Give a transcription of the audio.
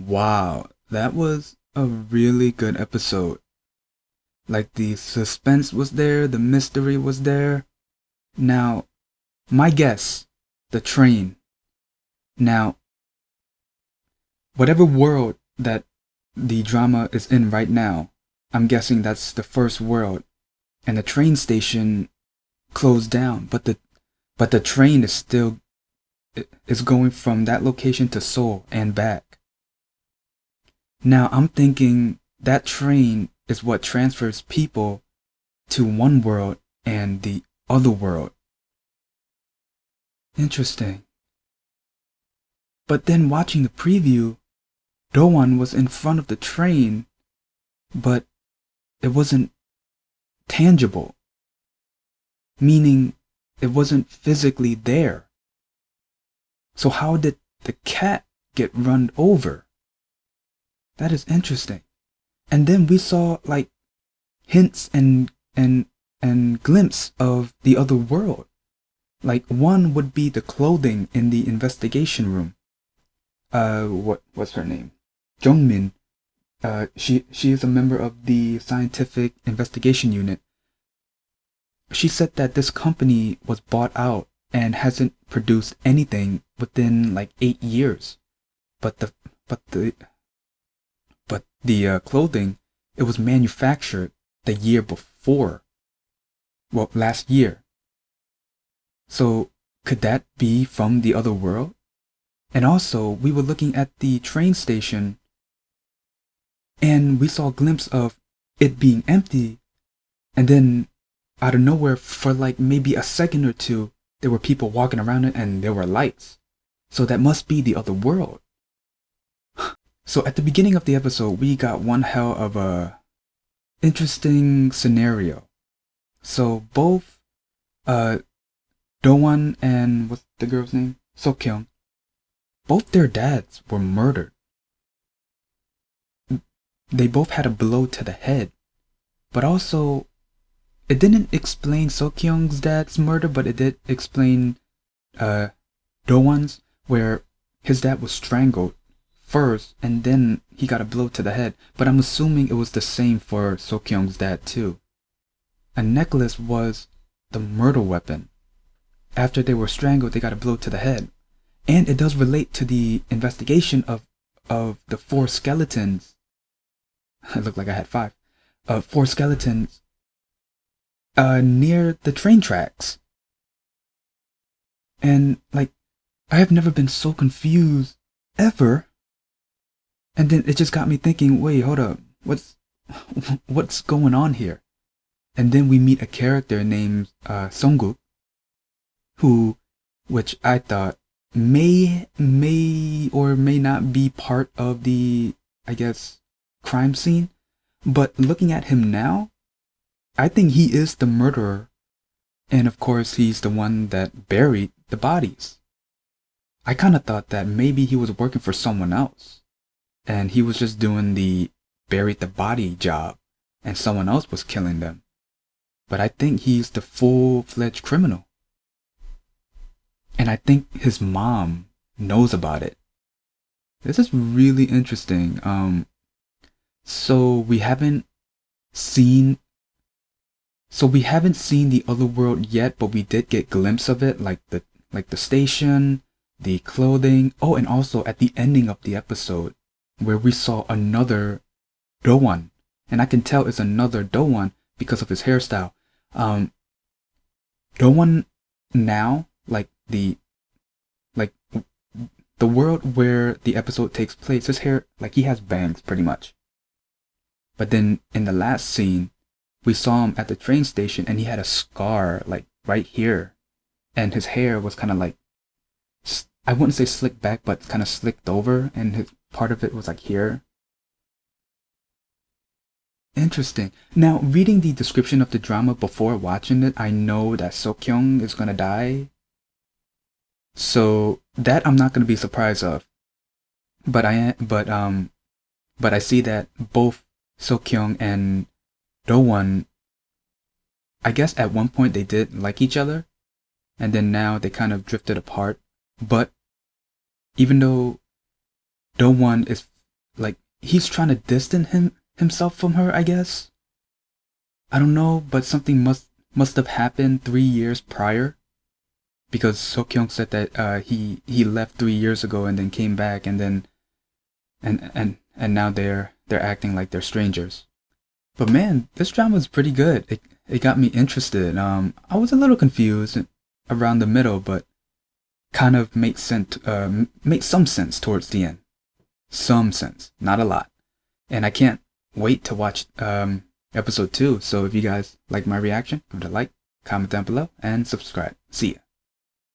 Wow, that was a really good episode. Like the suspense was there, the mystery was there. Now, my guess, the train. Now, whatever world that the drama is in right now, I'm guessing that's the first world, and the train station closed down, but the train is still is going from that location to Seoul and back. Now, I'm thinking that train is what transfers people to one world and the other world. Interesting. But then watching the preview, Doan was in front of the train, but it wasn't tangible, meaning it wasn't physically there. So how did the cat get run over? That is interesting. And then we saw like hints and glimpse of the other world. Like one would be the clothing in the investigation room. What's her name? Jungmin. She is a member of the scientific investigation unit. She said that this company was bought out and hasn't produced anything within like 8 years. But the clothing, it was manufactured the year before. Well, last year. So could that be from the other world? And also, we were looking at the train station and we saw a glimpse of it being empty. And then out of nowhere, for like maybe a second or two, there were people walking around it and there were lights. So that must be the other world. So at the beginning of the episode, we got one hell of a interesting scenario. So both Doan and what's the girl's name? Seokhyung. Both their dads were murdered. They both had a blow to the head. But also, it didn't explain Seokhyung's dad's murder, but it did explain Doan's, where his dad was strangled first and then he got a blow to the head. But I'm assuming it was the same for Seokhyung's dad too. A necklace was the murder weapon. After they were strangled, they got a blow to the head. And it does relate to the investigation of the four skeletons. It looked like I had five. Four skeletons near the train tracks. And like, I have never been so confused ever. And then it just got me thinking, wait, hold up, what's going on here? And then we meet a character named Songguk, which I thought may or may not be part of the, I guess, crime scene. But looking at him now, I think he is the murderer. And of course, he's the one that buried the bodies. I kind of thought that maybe he was working for someone else. And he was just doing the buried the body job. And someone else was killing them. But I think he's the full-fledged criminal. And I think his mom knows about it. This is really interesting. So we haven't seen the other world yet, but we did get a glimpse of it, like the station, the clothing. Oh, and also at the ending of the episode, where we saw another Doan, and I can tell it's another Doan because of his hairstyle. Doan now, the world where the episode takes place, his hair, like he has bangs pretty much. But then in the last scene, we saw him at the train station and he had a scar like right here. And his hair was kind of like, I wouldn't say slicked back, but kind of slicked over, and his part of it was like here. Interesting. Now, reading the description of the drama before watching it, I know that Seokhyung is gonna die. So that I'm not gonna be surprised of. But I see that both Seokhyung and Doan, I guess at one point they did like each other, and then now they kind of drifted apart. But even though Doan is like he's trying to distance himself from her, I guess. I don't know, but something must have happened 3 years prior, because Sokyung said that he left 3 years ago and then came back, and then and now they're acting like they're strangers. But man, this drama is pretty good. It got me interested. I was a little confused around the middle, but kind of made some sense towards the end. Some sense, not a lot. And I can't wait to watch episode 2. So if you guys like my reaction, give it a like, comment down below, and subscribe. See ya.